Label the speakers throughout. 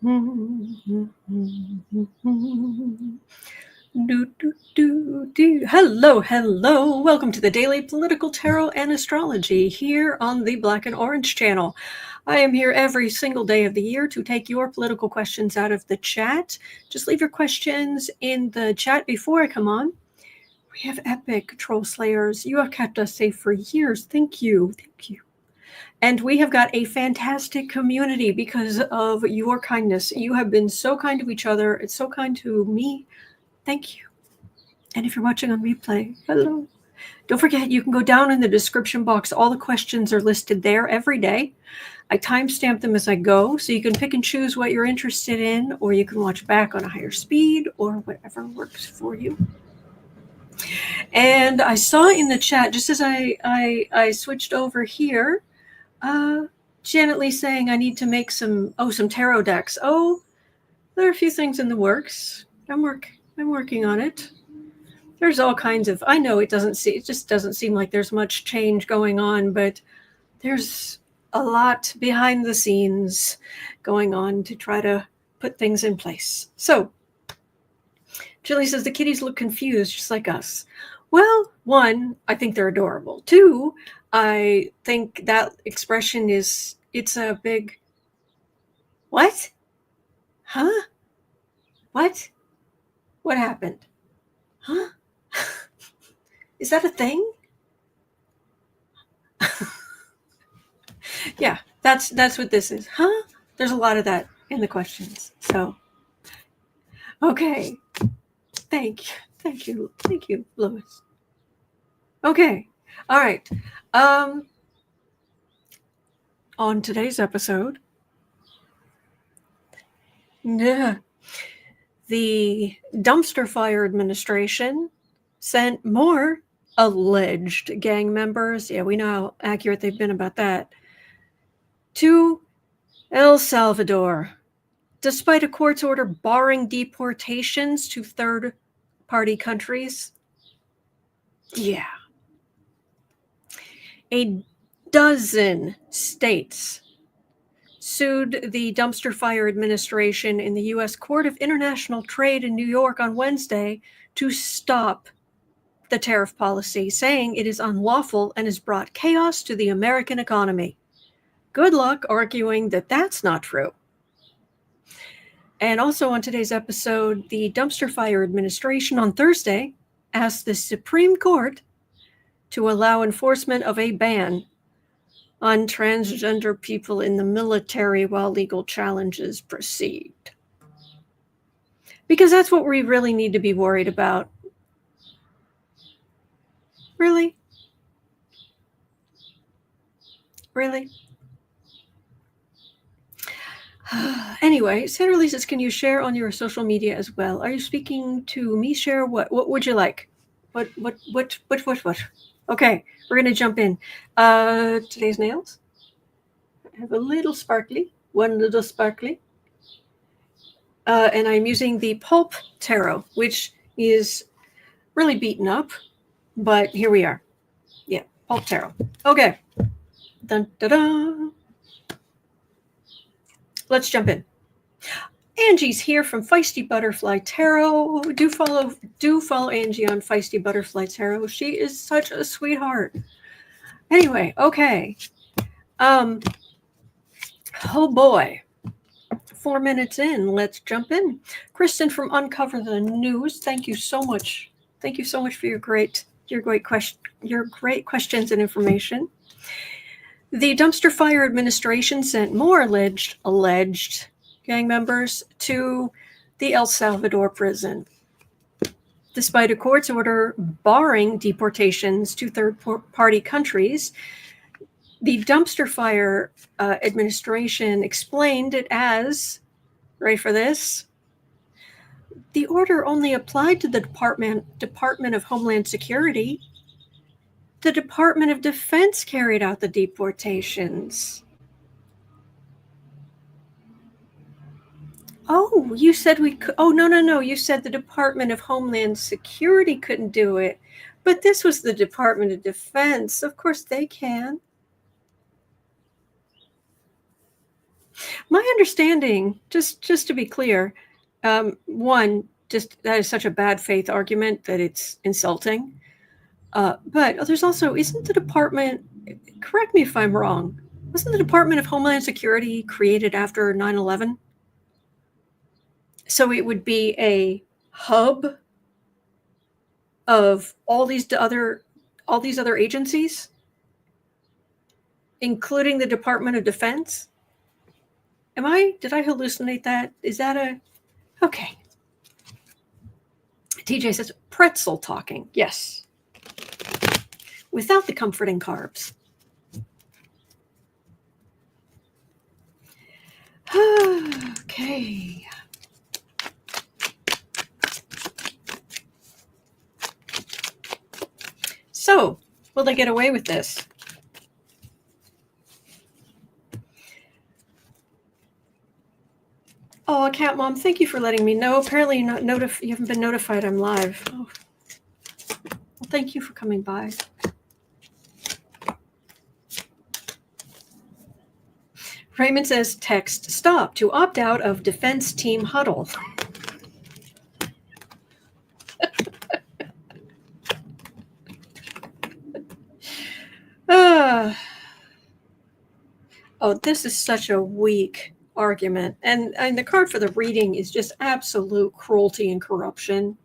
Speaker 1: Hello, hello. Welcome to the Daily Political Tarot and Astrology here on the Black and Orange channel. I am here every single day of the year to take your political questions out of the chat. Just leave your questions in the chat before I come on. We have epic troll slayers. You have kept us safe for years. Thank you. Thank you. And we have got a fantastic community because of your kindness. You have been so kind to each other. It's so kind to me. Thank you. And if you're watching on replay, hello. Don't forget, you can go down in the description box. All the questions are listed there every day. I timestamp them as I go, so you can pick and choose what you're interested in, or you can watch back on a higher speed, or whatever works for you. And I saw in the chat, just as I switched over here, Janet Lee saying I need to make some tarot decks. Oh, there are a few things in the works. I'm working on it. There's all kinds of, I know it just doesn't seem like there's much change going on, but there's a lot behind the scenes going on to try to put things in place. So, Julie says the kitties look confused, just like us. Well, one, I think they're adorable. Two, I think that expression it's a big, what? Huh? What? What happened? Huh? Is that a thing? Yeah, that's what this is. Huh? There's a lot of that in the questions. So, okay. Thank you, Louis. Okay. All right. On today's episode, the dumpster fire administration sent more alleged gang members, yeah, we know how accurate they've been about that, to El Salvador, despite a court's order barring deportations to third-party countries. Yeah. A dozen states sued the dumpster fire administration in the U.S. Court of International Trade in New York on Wednesday to stop the tariff policy, saying it is unlawful and has brought chaos to the American economy. Good luck arguing that that's not true. And also on today's episode, the dumpster fire administration on Thursday asked the Supreme Court to allow enforcement of a ban on transgender people in the military while legal challenges proceed. Because that's what we really need to be worried about. Really? Really? Anyway, Sandra Lee says, can you share on your social media as well? Are you speaking to me? Share what? What would you like? What? Okay, we're going to jump in. Today's nails. I have a little sparkly, one little sparkly. And I'm using the Pulp Tarot, which is really beaten up, but here we are. Yeah, Pulp Tarot. Okay. Dun, dun, dun. Let's jump in. Angie's here from Feisty Butterfly Tarot. Do follow Angie on Feisty Butterfly Tarot. She is such a sweetheart. Anyway, okay. Oh boy. 4 minutes in. Let's jump in. Cristian from Uncover the News. Thank you so much. Thank you so much for your great questions and information. The dumpster fire administration sent more alleged gang members to the El Salvador prison. Despite a court's order barring deportations to third-party countries, the dumpster fire administration explained it as, ready for this? The order only applied to the Department of Homeland Security. The Department of Defense carried out the deportations. Oh, you said we could. Oh, no. You said the Department of Homeland Security couldn't do it. But this was the Department of Defense. Of course they can. My understanding, just to be clear, one, just that is such a bad faith argument that it's insulting. But there's also, isn't the department, correct me if I'm wrong, wasn't the Department of Homeland Security created after 9/11? So it would be a hub of all these other agencies, including the Department of Defense. Did I hallucinate that? Is that okay. TJ says pretzel talking. Yes. Without the comforting carbs. Okay. So, will they get away with this? Oh, Cat Mom, thank you for letting me know. Apparently, you haven't been notified I'm live. Oh. Well, thank you for coming by. Raymond says, text stop to opt out of defense team huddle. Oh, this is such a weak argument. And the card for the reading is just absolute cruelty and corruption.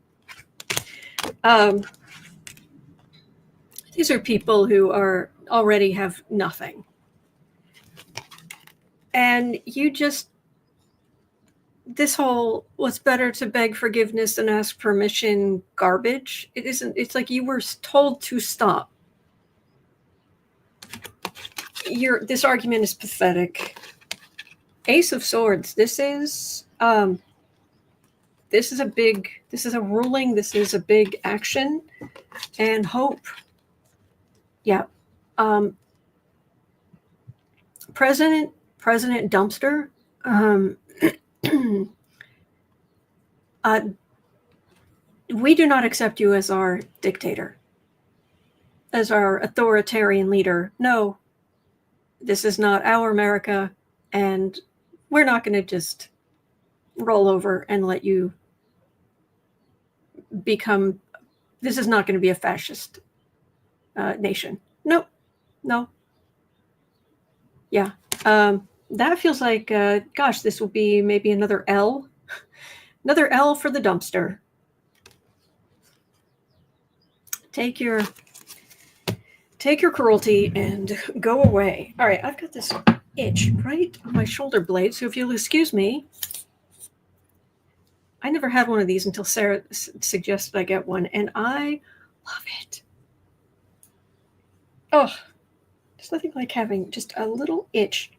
Speaker 1: These are people who already have nothing. And this whole what's better to beg forgiveness than ask permission garbage. It's like you were told to stop. This argument is pathetic. Ace of Swords. This is a ruling. This is a big action and hope. Yeah. President Dumpster. We do not accept you as our dictator, as our authoritarian leader. No, this is not our America, and we're not going to just roll over and let you become. This is not going to be a fascist nation. Nope. No. Yeah. That feels like, gosh, this will be maybe another L. Another L for the dumpster. Take your cruelty and go away. All right, I've got this itch right on my shoulder blade, so if you'll excuse me. I never had one of these until Sarah suggested I get one, and I love it. Oh, there's nothing like having just a little itch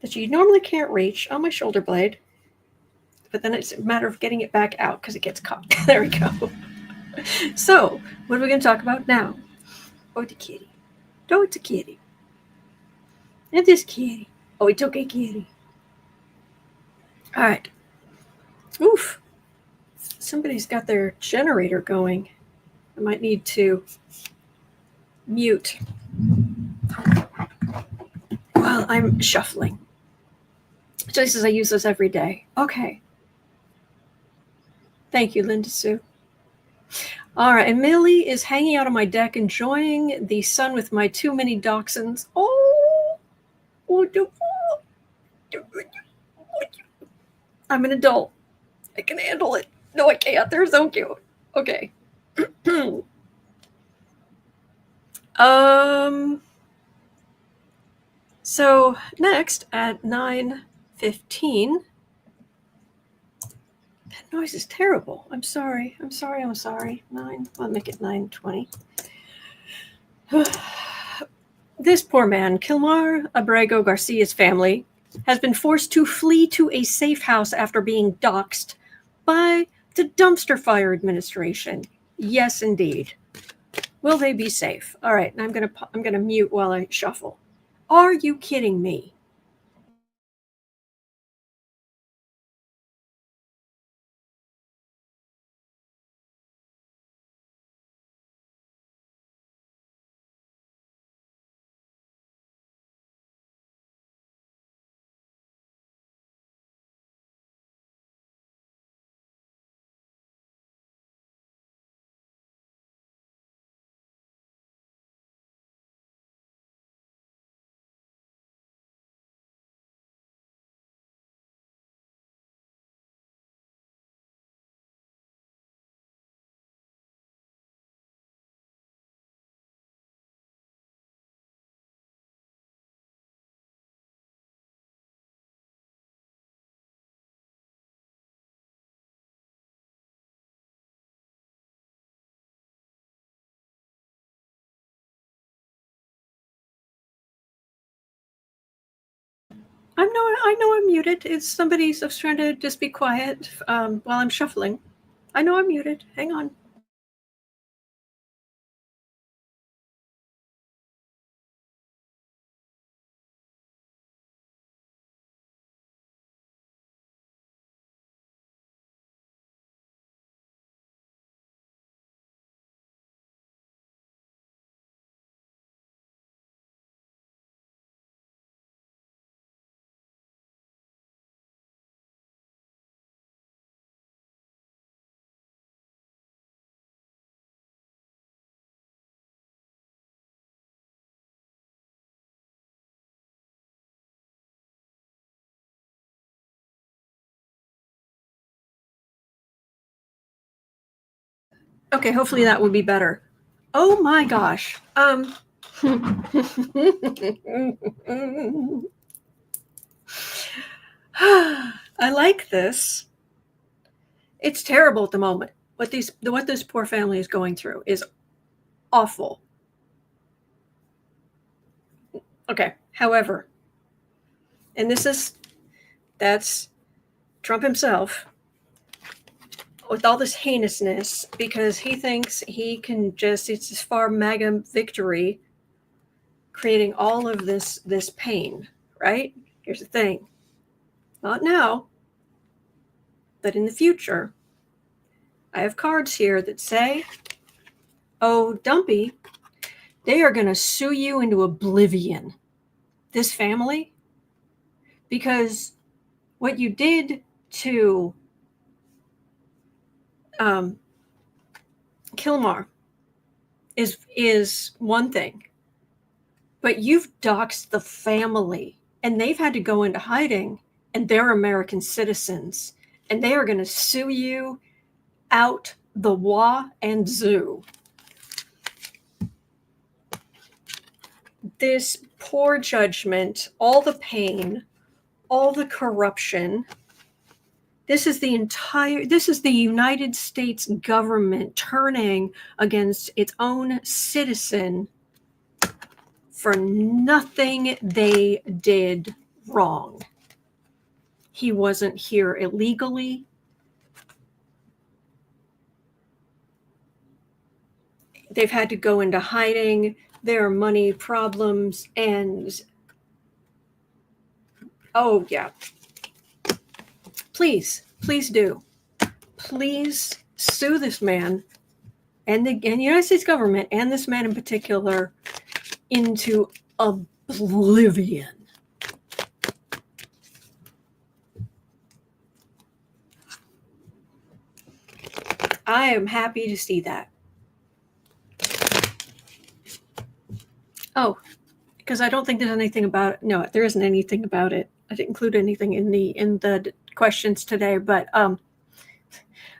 Speaker 1: that you normally can't reach on my shoulder blade, but then it's a matter of getting it back out because it gets caught. There we go. So, what are we going to talk about now? Oh, the kitty. Oh, it's a kitty. And this kitty. Oh, it's okay, kitty. All right. Oof. Somebody's got their generator going. I might need to mute while I'm shuffling. Just as I use those every day. Okay. Thank you, Linda Sue. All right, and Millie is hanging out on my deck, enjoying the sun with my too many dachshunds. I'm an adult. I can handle it. No, I can't. They're so cute. Okay. So next at 9:15. That noise is terrible. I'm sorry. 9. I'll make it 9:20. This poor man, Kilmar Abrego Garcia's family, has been forced to flee to a safe house after being doxxed by the Dumpster Fire Administration. Yes, indeed. Will they be safe? All right, I'm gonna mute while I shuffle. Are you kidding me? I know I'm muted. It's somebody's. I was trying to just be quiet while I'm shuffling. I know I'm muted. Hang on. Okay, hopefully that will be better. Oh my gosh. I like this. It's terrible at the moment. What this poor family is going through is awful. Okay, however, and that's Trump himself with all this heinousness because he thinks he can it's this far MAGA victory creating all of this pain, right? Here's the thing. Not now, but in the future. I have cards here that say, oh, Dumpy, they are going to sue you into oblivion, this family, because what you did to Kilmar is one thing, but you've doxed the family, and they've had to go into hiding, and they're American citizens, and they are going to sue you out the wazoo. This poor judgment, all the pain, all the corruption. This is the United States government turning against its own citizen for nothing they did wrong. He wasn't here illegally. They've had to go into hiding. There are money problems and oh yeah. Please do. Please sue this man and the United States government and this man in particular into oblivion. I am happy to see that. Oh, because I don't think there's anything about it. No, there isn't anything about it. I didn't include anything in the questions today, but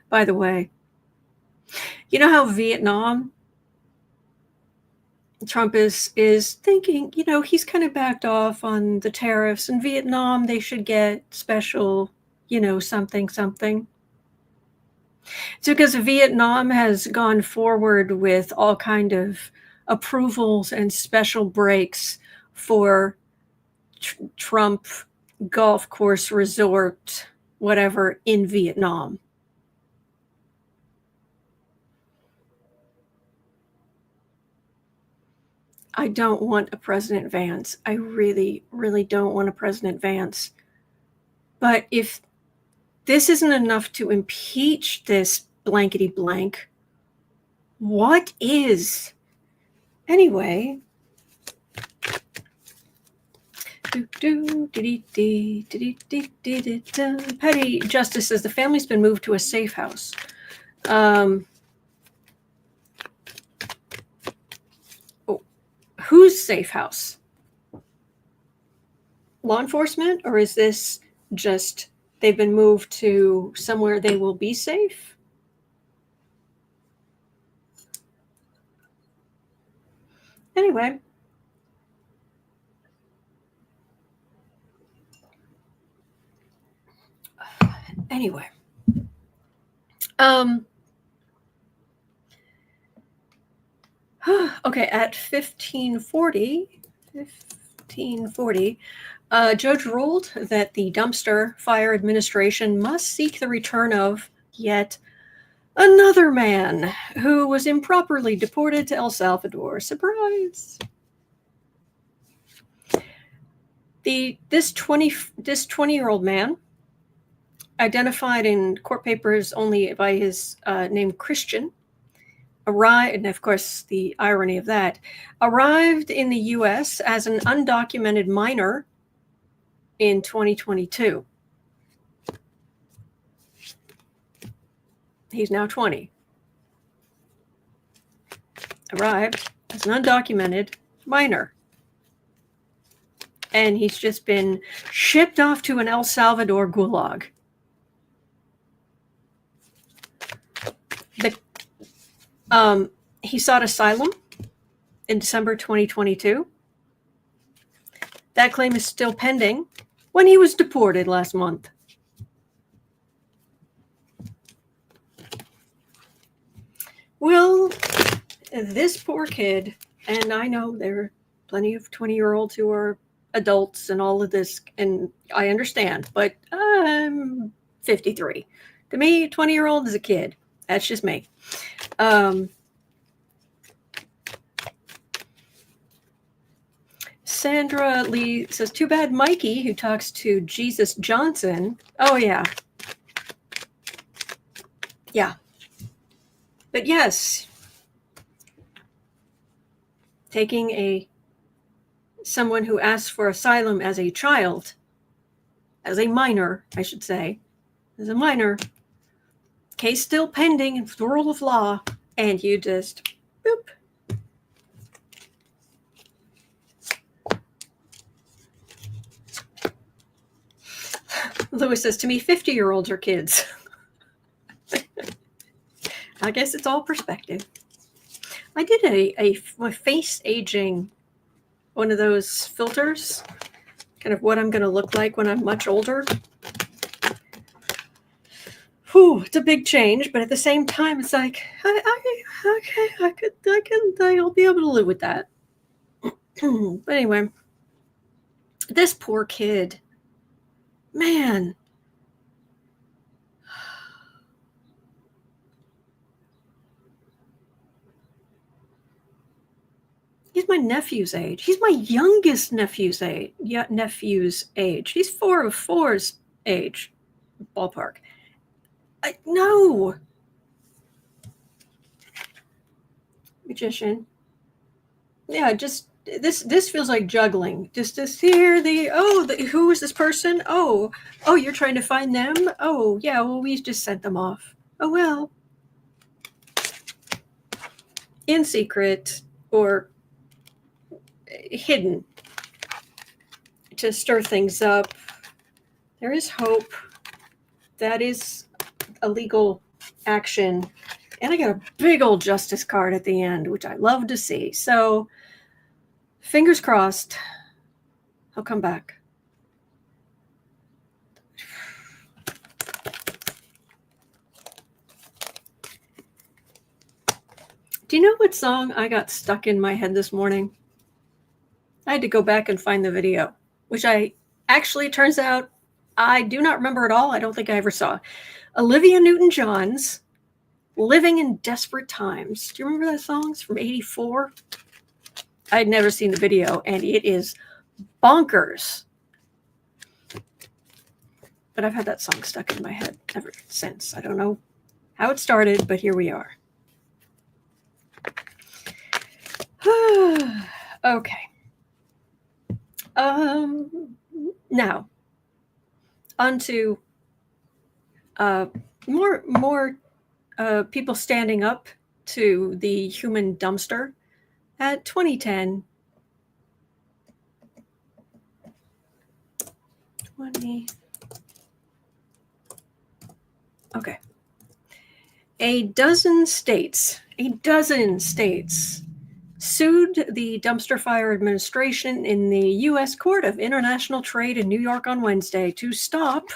Speaker 1: by the way, you know how Vietnam, Trump is thinking, he's kind of backed off on the tariffs. In Vietnam, they should get special, something. It's because Vietnam has gone forward with all kind of approvals and special breaks for Trump golf course resort, whatever, in Vietnam. I don't want a President Vance. I really, really don't want a President Vance. But if this isn't enough to impeach this blankety blank, what is? Anyway. Petty Justice says the family's been moved to a safe house. Whose safe house? Law enforcement? Or is this just they've been moved to somewhere they will be safe? Anyway. Okay, at 1540, A judge ruled that the dumpster fire administration must seek the return of yet another man who was improperly deported to El Salvador. Surprise! This 20-year-old man, identified in court papers only by his name Cristian, arrived, and of course the irony of that, arrived in the U.S. as an undocumented minor in 2022. He's now 20. Arrived as an undocumented minor. And he's just been shipped off to an El Salvador gulag. He sought asylum in December 2022. That claim is still pending when he was deported last month. Well, this poor kid, and I know there are plenty of 20-year-olds who are adults and all of this, and I understand, but I'm 53. To me, a 20-year-old is a kid. That's just me. Sandra Lee says, too bad Mikey, who talks to Jesus Johnson. Oh, yeah. Yeah. But yes, taking someone who asked for asylum as a child, as a minor, I should say, as a minor, case still pending in the rule of law, and you just, boop. Lewis says, to me, 50-year-olds are kids. I guess it's all perspective. I did a face aging, one of those filters, kind of what I'm going to look like when I'm much older. Whew, it's a big change, but at the same time, it's like, I'll be able to live with that. But anyway, this poor kid, man. He's my nephew's age. He's my youngest nephew's age. Yeah, nephew's age. He's 4 of 4's age, ballpark. No. Magician. Yeah, just this feels like juggling. Just here who is this person? Oh, you're trying to find them? Oh, yeah, well, we just sent them off. Oh, well. In secret or hidden to stir things up. There is hope. That is a legal action. And I got a big old justice card at the end, which I love to see. So fingers crossed, I'll come back. Do you know what song I got stuck in my head this morning? I had to go back and find the video, which turns out I do not remember at all. I don't think I ever saw. Olivia Newton-John's Living in Desperate Times. Do you remember that song? It's from 84. I had never seen the video, and it is bonkers. But I've had that song stuck in my head ever since. I don't know how it started, but here we are. Okay. Now, on to more people standing up to the human dumpster at 2010. 20. Okay. A dozen states sued the dumpster fire administration in the U.S. Court of International Trade in New York on Wednesday to stop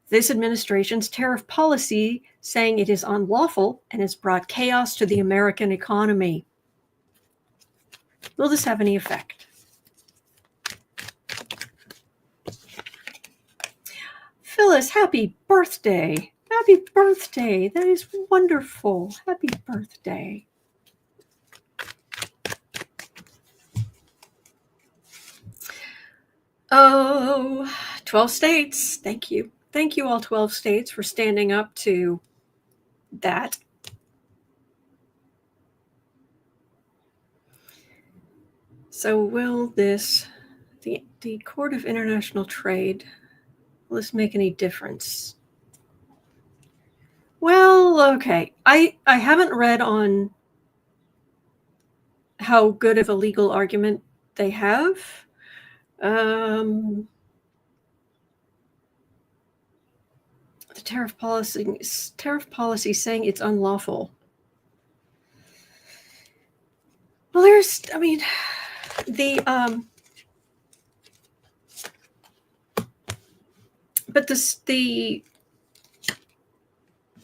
Speaker 1: this administration's tariff policy, saying it is unlawful and has brought chaos to the American economy. Will this have any effect? Phyllis, happy birthday. Happy birthday. That is wonderful. Happy birthday. Oh, 12 states. Thank you. Thank you, all 12 states, for standing up to that. So will this, the Court of International Trade, will this make any difference? Well, okay. I haven't read on how good of a legal argument they have. The tariff policy saying it's unlawful. Well, but the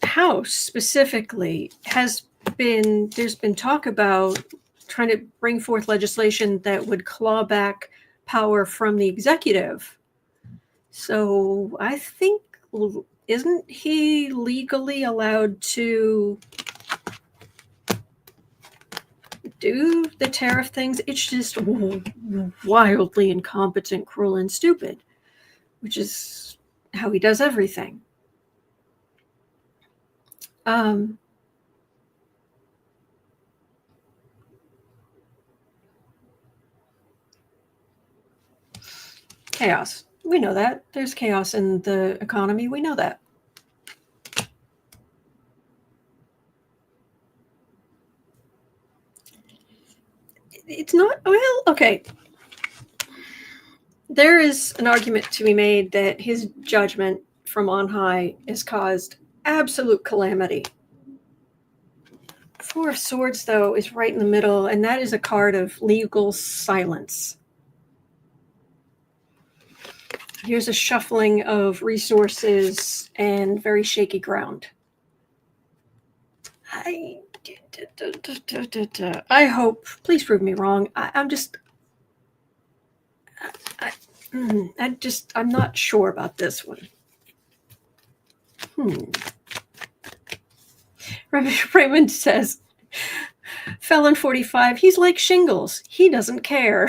Speaker 1: House specifically there's been talk about trying to bring forth legislation that would claw back power from the executive. So I think, isn't he legally allowed to do the tariff things? It's just wildly incompetent, cruel, and stupid, which is how he does everything. Chaos. We know that. There's chaos in the economy. We know that. It's not, well, okay. There is an argument to be made that his judgment from on high has caused absolute calamity. Four of Swords, though, is right in the middle, and that is a card of legal silence. Here's a shuffling of resources and very shaky ground. I hope, please prove me wrong. I'm not sure about this one. Raymond says, Felon 45, he's like shingles. He doesn't care.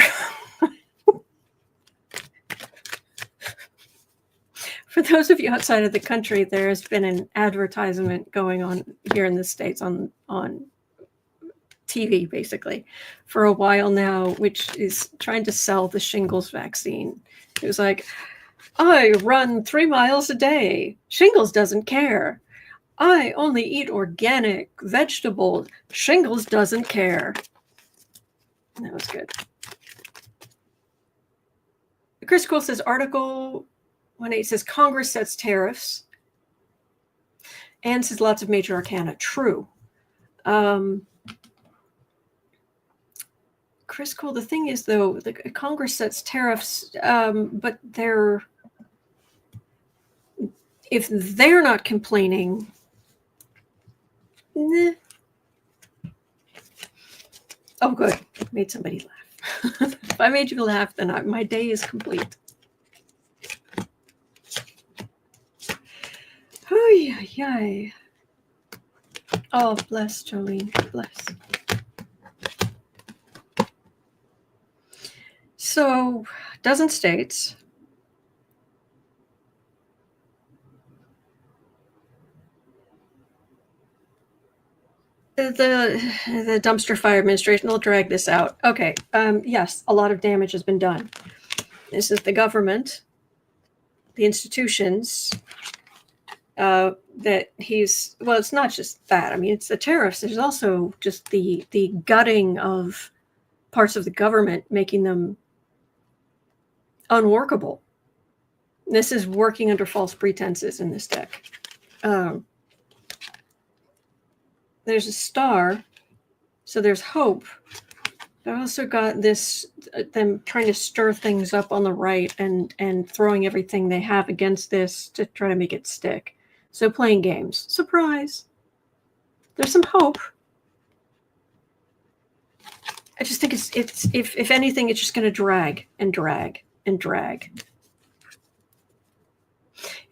Speaker 1: For those of you outside of the country, there has been an advertisement going on here in the States on TV, basically, for a while now, which is trying to sell the shingles vaccine. It was like, I run 3 miles a day. Shingles doesn't care. I only eat organic vegetables. Shingles doesn't care. And that was good. Chris Cool says, Article 1.8 says Congress sets tariffs. And says lots of major arcana. True. Chris Cole, the thing is, though, the Congress sets tariffs, but if they're not complaining, oh, good, made somebody laugh. If I made you laugh, then my day is complete. Yay. Oh, bless, Jolene, bless. So, dozen states. The dumpster fire administration will drag this out. Okay. Yes, a lot of damage has been done. This is the government, the institutions, that he's, well, it's not just that. I mean, it's the tariffs. There's also just the gutting of parts of the government, making them unworkable. This is working under false pretenses in this deck. There's a star, so there's hope. But I also got this, them trying to stir things up on the right and throwing everything they have against this to try to make it stick. So playing games. Surprise. There's some hope. I just think it's if anything, it's just going to drag and drag and drag.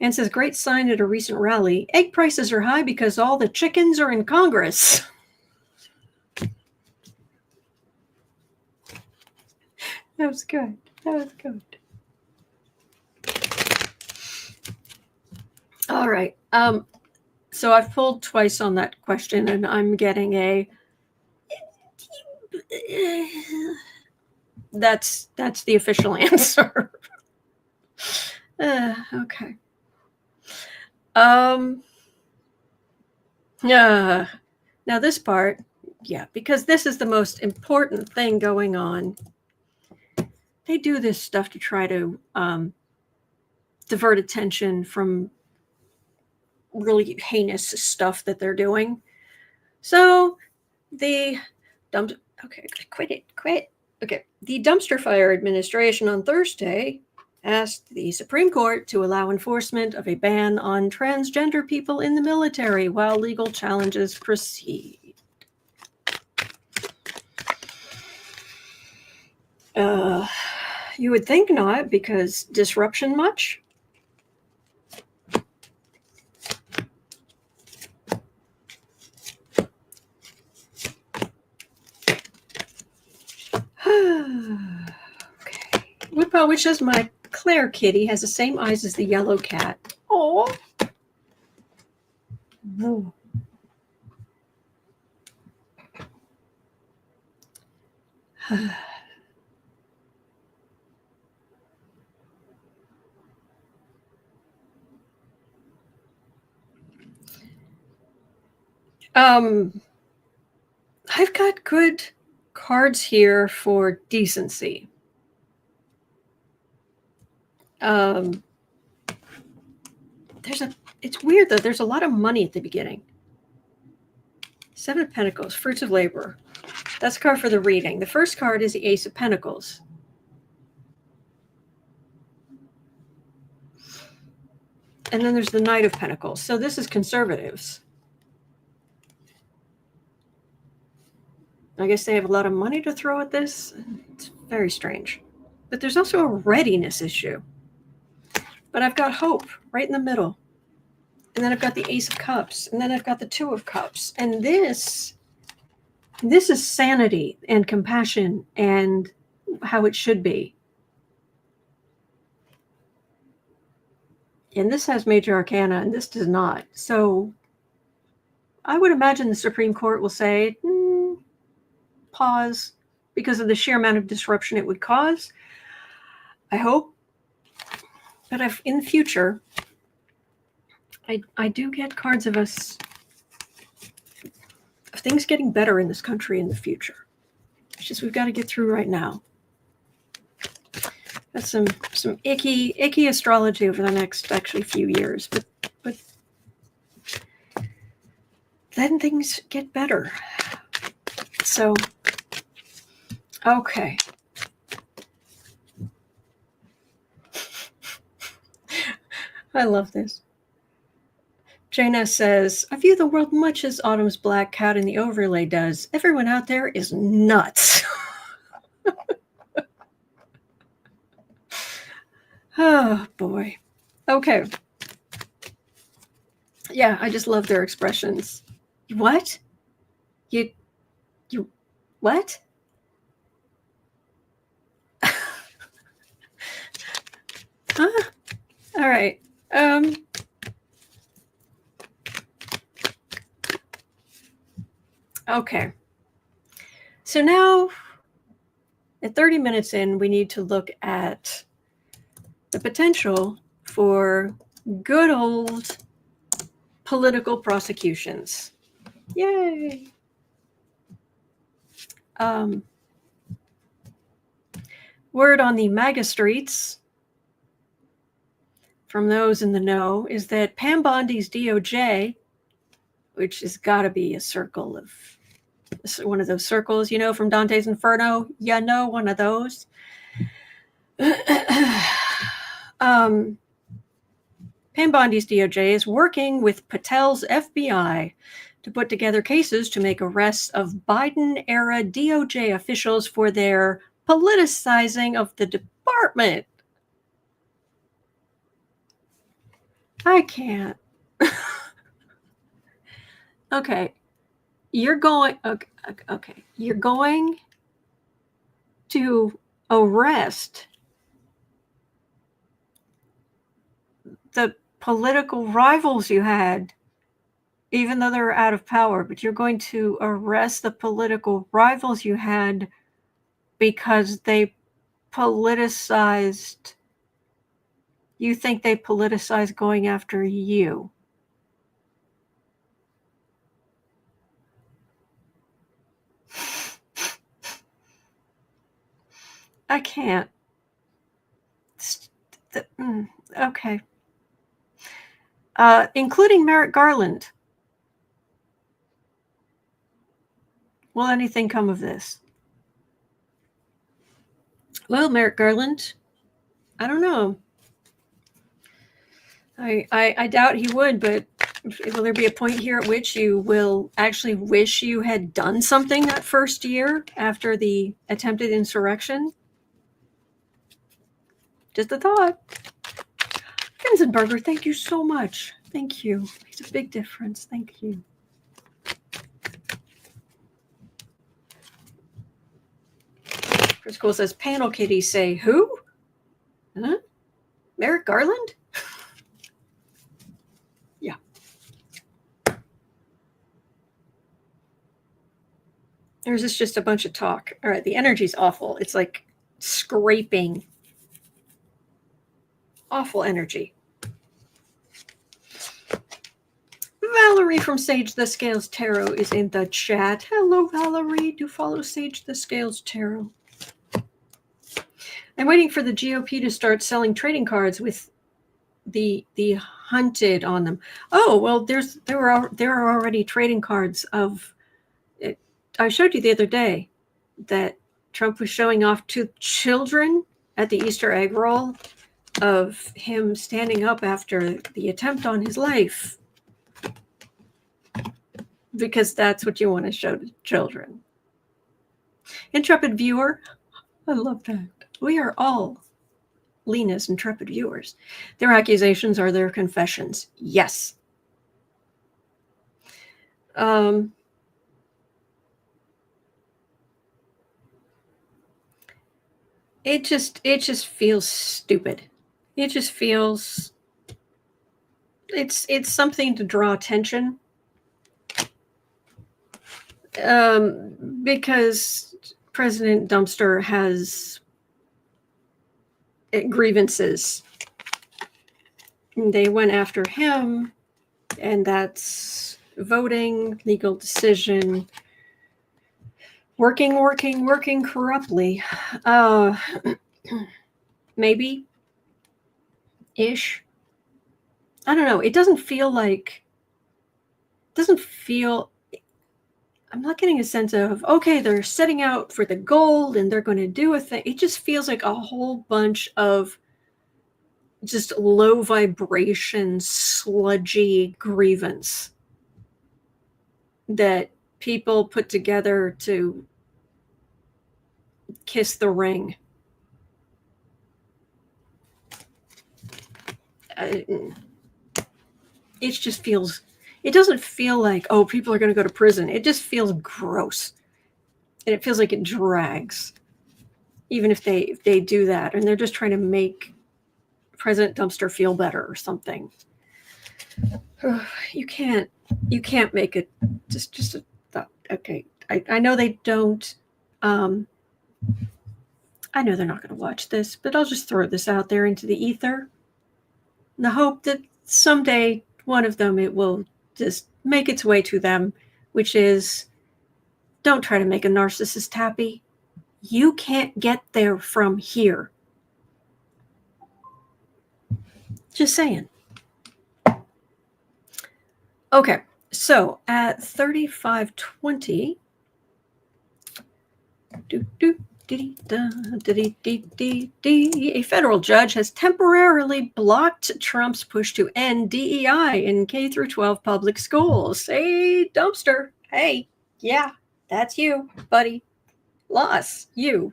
Speaker 1: And says, great sign at a recent rally. Egg prices are high because all the chickens are in Congress. That was good. That was good. All right. So I've pulled twice on that question, and I'm getting a. That's the official answer. Okay. Now this part, yeah, because this is the most important thing going on. They do this stuff to try to divert attention from really heinous stuff that they're doing. So the quit. Okay, the dumpster fire administration on Thursday asked the Supreme Court to allow enforcement of a ban on transgender people in the military while legal challenges proceed. You would think not, because disruption much? Okay. Whippo, which says my Claire kitty has the same eyes as the yellow cat. Oh. I've got good cards here for decency. It's weird though, there's a lot of money at the beginning. 7 of Pentacles, Fruits of Labor. That's a card for the reading. The first card is the Ace of Pentacles. And then there's the Knight of Pentacles. So this is conservatives. I guess they have a lot of money to throw at this. It's very strange. But there's also a readiness issue. But I've got hope right in the middle. And then I've got the Ace of Cups. And then I've got the Two of Cups. And this is sanity and compassion and how it should be. And this has major arcana and this does not. So I would imagine the Supreme Court will say, pause, because of the sheer amount of disruption it would cause. I hope. But in the future, I do get cards of things getting better in this country in the future. It's just we've got to get through right now. That's some icky astrology over the next actually few years, but then things get better. So, okay. I love this. Jaina says, I view the world much as Autumn's black cat in the overlay does. Everyone out there is nuts. Oh, boy. Okay. Yeah, I just love their expressions. What? You what? Huh? All right. Okay. So now, at 30 minutes in, we need to look at the potential for good old political prosecutions. Yay! Word on the MAGA streets from those in the know is that Pam Bondi's DOJ, which has got to be a circle of one of those circles, you know, from Dante's Inferno. You know, one of those. Pam Bondi's DOJ is working with Patel's FBI to put together cases to make arrests of Biden-era DOJ officials for their politicizing of the department. I can't. Okay. You're going You're going to arrest the political rivals you had, even though they're out of power, but you're going to arrest the political rivals you had because they politicized. You think they politicized going after you. I can't. Okay. Including Merrick Garland. Will anything come of this? Well, Merrick Garland, I don't know. I doubt he would, but will there be a point here at which you will actually wish you had done something that first year after the attempted insurrection? Just a thought. Kinzenberger, thank you so much. Thank you. Makes a big difference. Thank you. Chris says, panel kitties say, who? Huh? Merrick Garland? Yeah. There's just a bunch of talk. All right, the energy's awful. It's like scraping. Awful energy. Valerie from Sage the Scales Tarot is in the chat. Hello, Valerie. Do follow Sage the Scales Tarot. I'm waiting for the GOP to start selling trading cards with the hunted on them. Oh, well, there are already trading cards of it. I showed you the other day that Trump was showing off to children at the Easter egg roll of him standing up after the attempt on his life, because that's what you want to show to children. Intrepid viewer, I love that. We are all Lena's intrepid viewers. Their accusations are their confessions. Yes. It just feels stupid. It just feels it's something to draw attention. Because President Dumpster has grievances. They went after him, and that's voting, legal decision, working corruptly. Maybe ish. I don't know. It doesn't feel. I'm not getting a sense of, okay, they're setting out for the gold and they're going to do a thing. It just feels like a whole bunch of just low vibration, sludgy grievance that people put together to kiss the ring. It just feels, it doesn't feel like, oh, people are going to go to prison. It just feels gross. And it feels like it drags, even if they do that. And they're just trying to make President Dumpster feel better or something. You can't make it just a thought. Okay. I know they don't, I know they're not going to watch this, but I'll just throw this out there into the ether in the hope that someday one of them, it will just make its way to them, which is, don't try to make a narcissist happy. You can't get there from here. Just saying. Okay, so at 35:20, a federal judge has temporarily blocked Trump's push to end DEI in K through 12 public schools. Hey, Dumpster. Hey, yeah, that's you, buddy. Loss, you.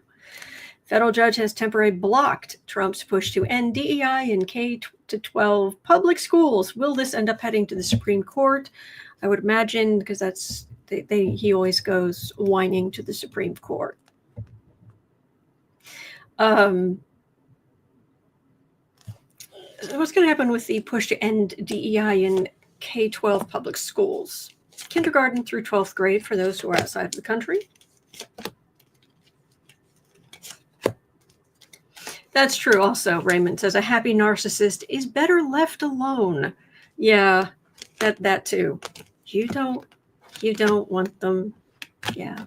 Speaker 1: Federal judge has temporarily blocked Trump's push to end DEI in K-12 public schools. Will this end up heading to the Supreme Court? I would imagine, because that's he always goes whining to the Supreme Court. What's going to happen with the push to end DEI in K-12 public schools? Kindergarten through 12th grade for those who are outside of the country. That's true also, Raymond says, a happy narcissist is better left alone. Yeah, that too. You don't want them. Yeah.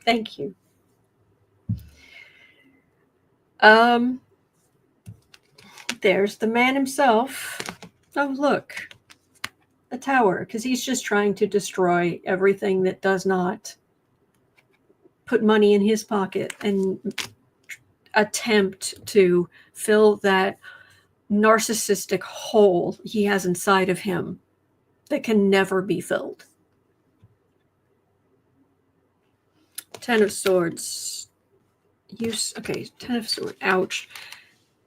Speaker 1: Thank you. There's the man himself. Oh, look. A tower, because he's just trying to destroy everything that does not put money in his pocket and attempt to fill that narcissistic hole he has inside of him that can never be filled. 10 of Swords. Okay, 10 of Swords. Ouch.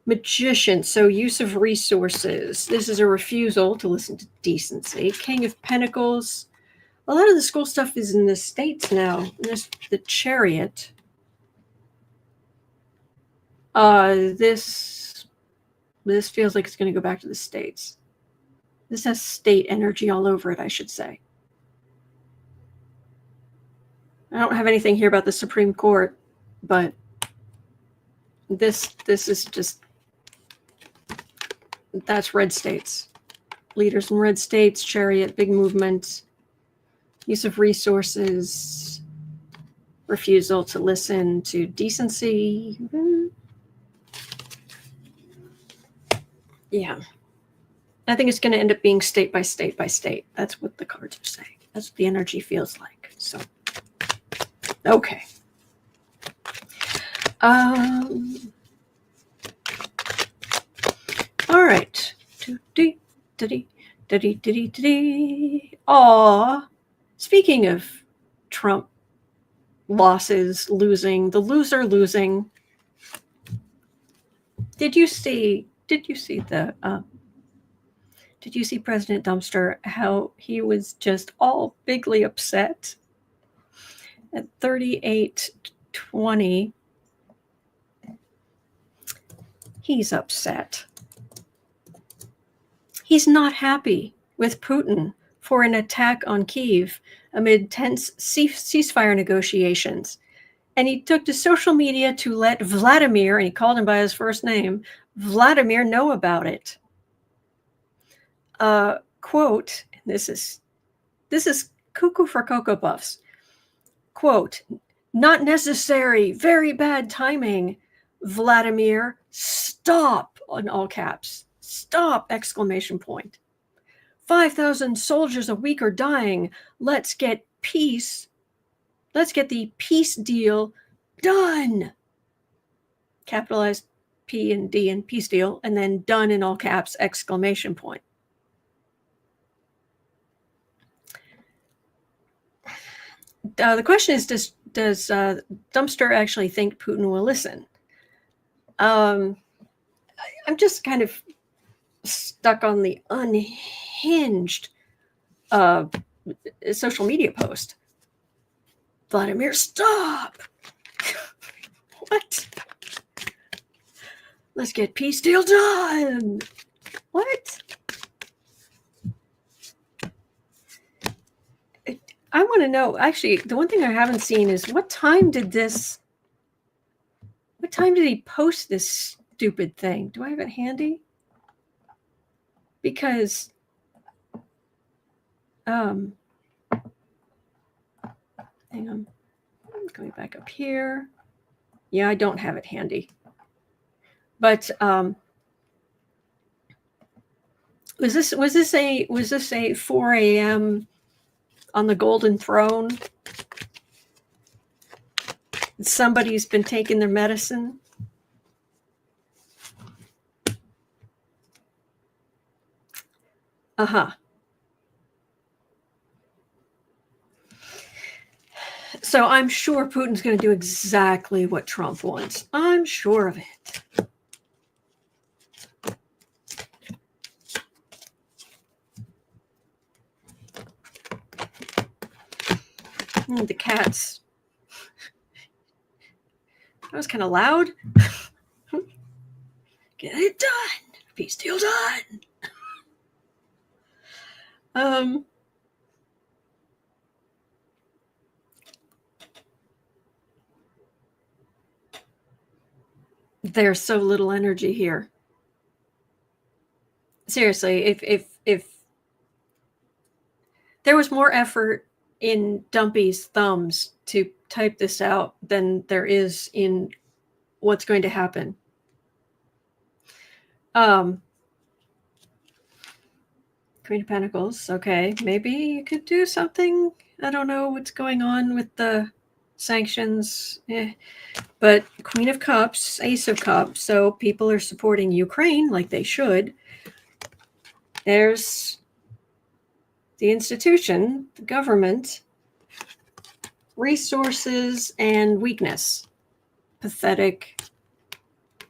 Speaker 1: Magician, so use of resources. This is a refusal to listen to decency. King of Pentacles. A lot of the school stuff is in the States now. The Chariot. This feels like it's going to go back to the States. This has state energy all over it, I should say. I don't have anything here about the Supreme Court, but this is just, that's red states. Leaders in red states, Chariot, big movement, use of resources, refusal to listen to decency. Yeah. I think it's going to end up being state by state by state. That's what the cards are saying. That's what the energy feels like. So, okay. All right. Aw. Speaking of Trump losses, losing, the loser losing. Did you see President Dumpster, how he was just all bigly upset at 38:20? He's upset. He's not happy with Putin for an attack on Kyiv amid tense ceasefire negotiations. And he took to social media to let Vladimir, and he called him by his first name, Vladimir, know about it. Quote, and this is cuckoo for Cocoa Puffs. Quote, not necessary, very bad timing. Vladimir, stop, in all caps. Stop, exclamation point. 5,000 soldiers a week are dying. Let's get peace. Let's get the peace deal done. Capitalized P and D in peace deal, and then done in all caps, exclamation point. The question is, does Dumpster actually think Putin will listen? I'm just kind of stuck on the unhinged social media post. Vladimir, stop! What? Let's get peace deal done. What? I want to know, actually, the one thing I haven't seen is what time did he post this stupid thing? Do I have it handy? Because, hang on, I'm going back up here. Yeah, I don't have it handy. But was this a 4 a.m. on the Golden Throne? Somebody's been taking their medicine. So I'm sure Putin's going to do exactly what Trump wants. I'm sure of it. The cats. That was kind of loud. Get it done. Peace deal done. There's so little energy here. Seriously, if there was more effort in Dumpy's thumbs to type this out than there is in what's going to happen. Queen of Pentacles. Okay, maybe you could do something. I don't know what's going on with the sanctions. But Queen of Cups, Ace of Cups. So people are supporting Ukraine like they should. There's the institution, the government, resources, and weakness. Pathetic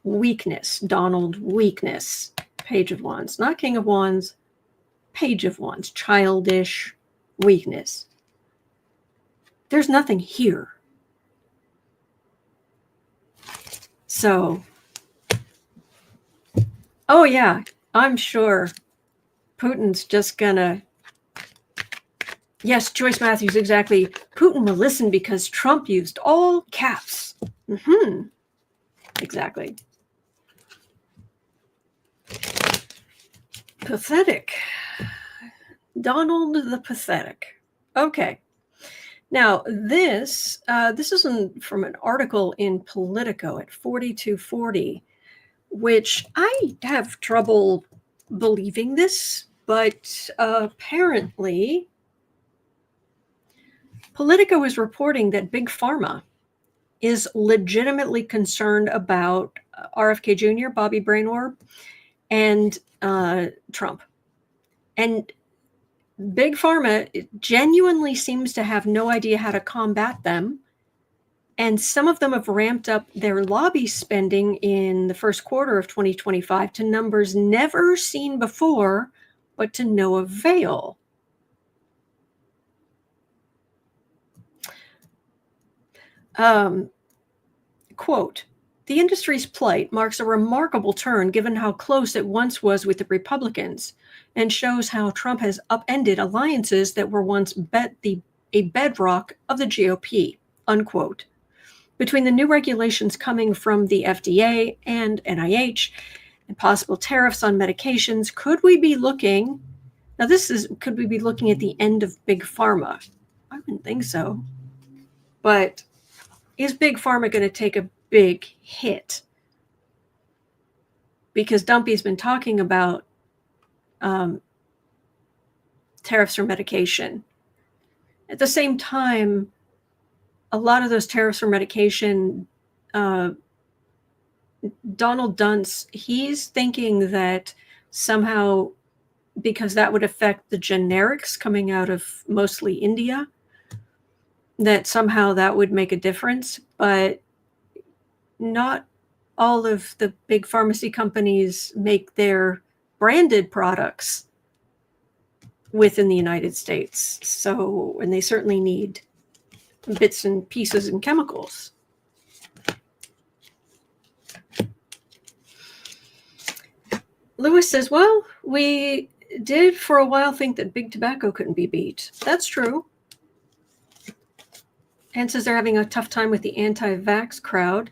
Speaker 1: weakness. Donald weakness. Page of Wands. Not King of Wands. Page of Wands. Childish weakness. There's nothing here. So, oh yeah, I'm sure Putin's just gonna, yes, Joyce Matthews, exactly. Putin will listen because Trump used all caps. Exactly. Pathetic. Donald the Pathetic. Okay. Now, this is from an article in Politico at 4240, which I have trouble believing this, but apparently Politico is reporting that Big Pharma is legitimately concerned about RFK Jr., Bobby Brainwar, and Trump. And Big Pharma genuinely seems to have no idea how to combat them. And some of them have ramped up their lobby spending in the first quarter of 2025 to numbers never seen before, but to no avail. Quote, the industry's plight marks a remarkable turn given how close it once was with the Republicans, and shows how Trump has upended alliances that were once a bedrock of the GOP, unquote. Between the new regulations coming from the FDA and NIH and possible tariffs on medications, could we be looking at the end of Big Pharma? I wouldn't think so. But is Big Pharma going to take a big hit? Because Dumpy's been talking about tariffs for medication. At the same time, a lot of those tariffs for medication, Donald Duntz, he's thinking that somehow, because that would affect the generics coming out of mostly India, that somehow that would make a difference. But not all of the big pharmacy companies make their branded products within the United States. So, and they certainly need bits and pieces and chemicals. Lewis says, well, we did for a while think that big tobacco couldn't be beat. That's true. And says they're having a tough time with the anti-vax crowd.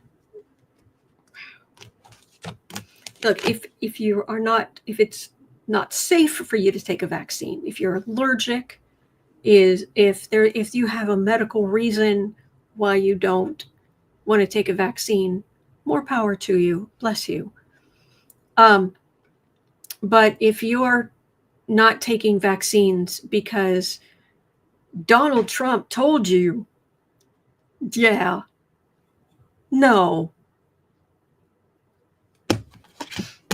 Speaker 1: Look, if it's not safe for you to take a vaccine, if you're allergic, if you have a medical reason why you don't want to take a vaccine, more power to you. Bless you. But if you're not taking vaccines because Donald Trump told you, yeah, no.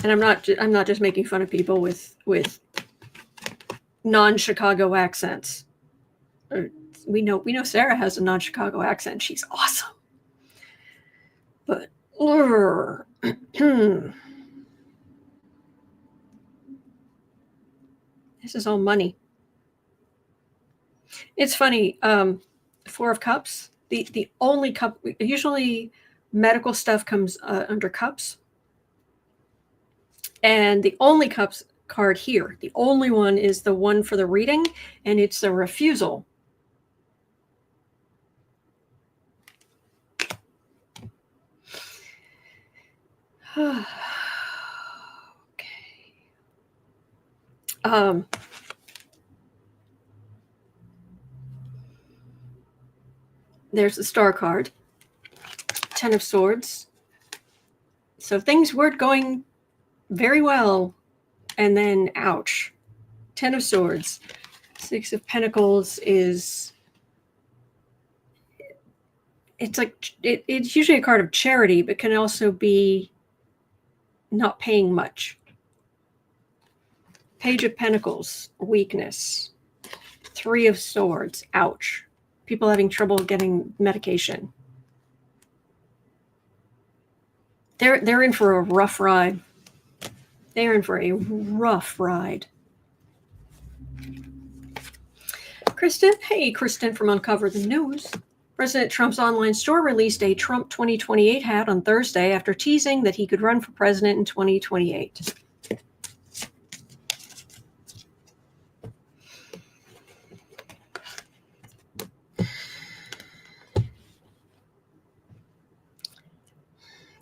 Speaker 1: And I'm not just making fun of people with non-Chicago accents. we know Sarah has a non-Chicago accent. She's awesome. But this is all money. It's funny. Four of Cups. The only cup, usually medical stuff comes under cups. And the only cups card here, the only one is the one for the reading, and it's a refusal. Okay. There's the Star card. 10 of Swords. So things weren't going very well, and then ouch. 10 of Swords. 6 of Pentacles is, it's like, it's usually a card of charity, but can also be not paying much. Page of Pentacles, weakness. 3 of Swords, ouch. People having trouble getting medication. They're in for a rough ride. They're in for a rough ride. Kristen, hey, Kristen from Uncover the News. President Trump's online store released a Trump 2028 hat on Thursday after teasing that he could run for president in 2028.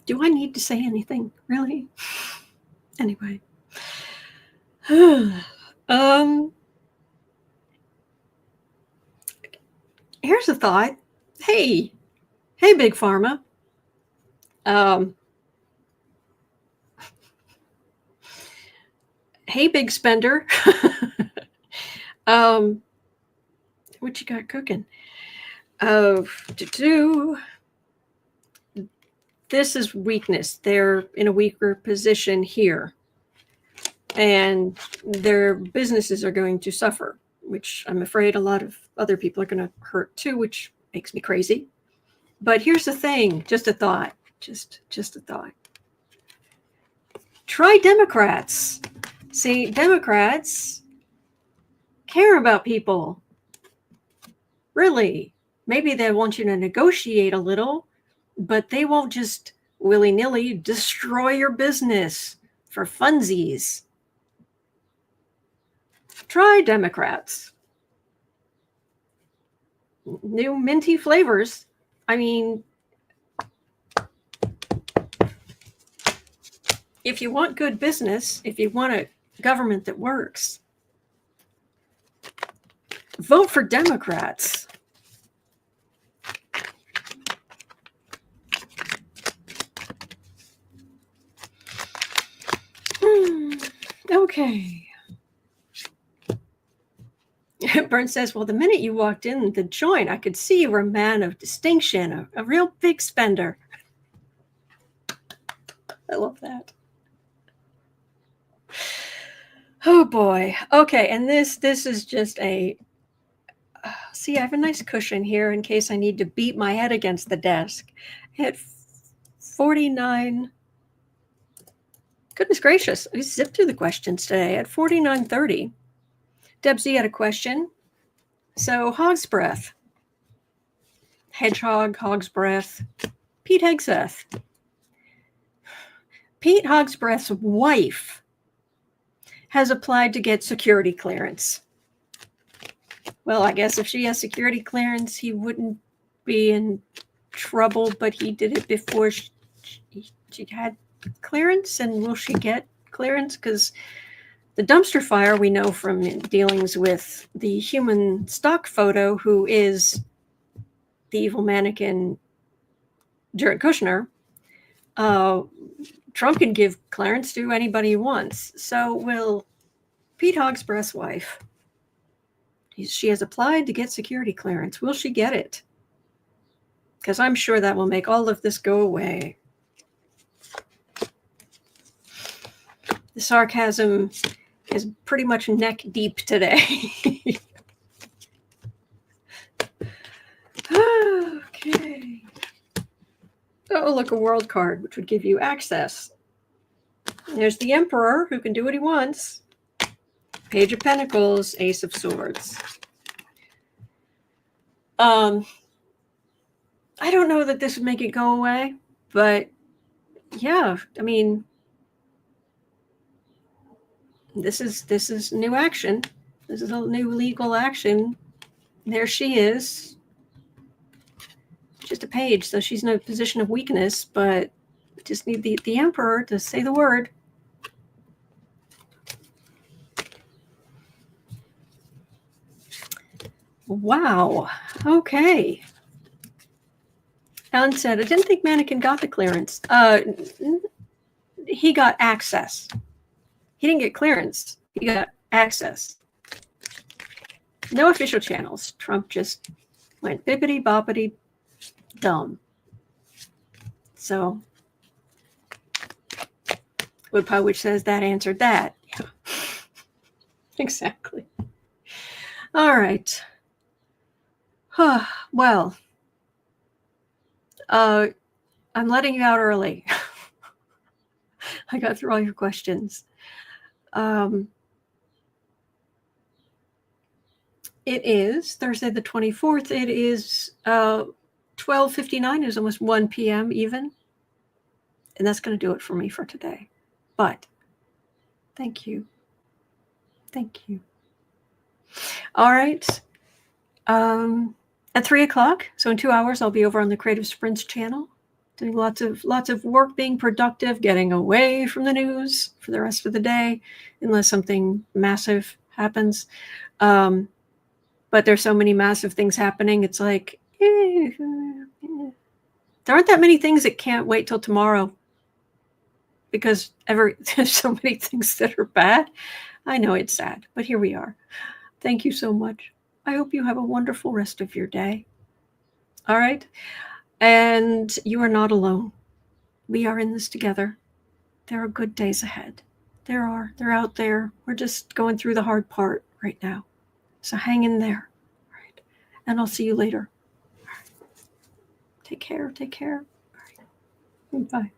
Speaker 1: Do I need to say anything, really? Anyway. Here's a thought. Hey, Big Pharma. Hey, Big Spender. What you got cooking? This is weakness. They're in a weaker position here. And their businesses are going to suffer, which I'm afraid a lot of other people are going to hurt too, which makes me crazy. But here's the thing, just a thought, just a thought. Try Democrats. See, Democrats care about people. Really. Maybe they want you to negotiate a little, but they won't just willy-nilly destroy your business for funsies. Try Democrats. New minty flavors. I mean, if you want good business, if you want a government that works, vote for Democrats. Okay. Burns says, well, the minute you walked in the joint, I could see you were a man of distinction, a real big spender. I love that. Oh, boy. Okay, and this is just a... see, I have a nice cushion here in case I need to beat my head against the desk. I had 49... Goodness gracious, I zipped through the questions today at 49:30. Deb Z had a question. So, hog's breath. Hedgehog, hog's breath. Pete Hegseth. Pete Hogsbreath's wife has applied to get security clearance. Well, I guess if she has security clearance, he wouldn't be in trouble, but he did it before she had clearance. And will she get clearance? Because the dumpster fire, we know from dealings with the human stock photo, who is the evil mannequin Jared Kushner, Trump can give clearance to anybody he wants. So will Pete Hogsbreath's wife. She has applied to get security clearance. Will she get it? Because I'm sure that will make all of this go away. The sarcasm is pretty much neck deep today. Okay. Oh, look, a world card, which would give you access. There's the Emperor, who can do what he wants. Page of Pentacles, Ace of Swords. I don't know that this would make it go away, but yeah, I mean, this is new action. This is a new legal action. There she is. Just a page, so she's in a position of weakness, but just need the Emperor to say the word. Wow. Okay. Alan said, I didn't think Mannequin got the clearance. He got access. He didn't get clearance. He got access. No official channels. Trump just went bippity boppity dumb. So, Woodpile, which says that answered that. Yeah. Exactly. All right. Well, I'm letting you out early. I got through all your questions. It is Thursday the 24th. It is 12:59. It is almost 1 p.m. even. And that's going to do it for me for today. But thank you. Thank you. All right. At 3 o'clock, so in 2 hours, I'll be over on the Creative Sprints channel, doing lots of work, being productive, getting away from the news for the rest of the day, unless something massive happens. But there's so many massive things happening. It's like, there aren't that many things that can't wait till tomorrow, because there's so many things that are bad. I know it's sad, but here we are. Thank you so much. I hope you have a wonderful rest of your day. All right. And you are not alone. We are in this together. There are good days ahead. They're out there. We're just going through the hard part right now. So hang in there. All right. And I'll see you later. All right. Take care. All right. Bye.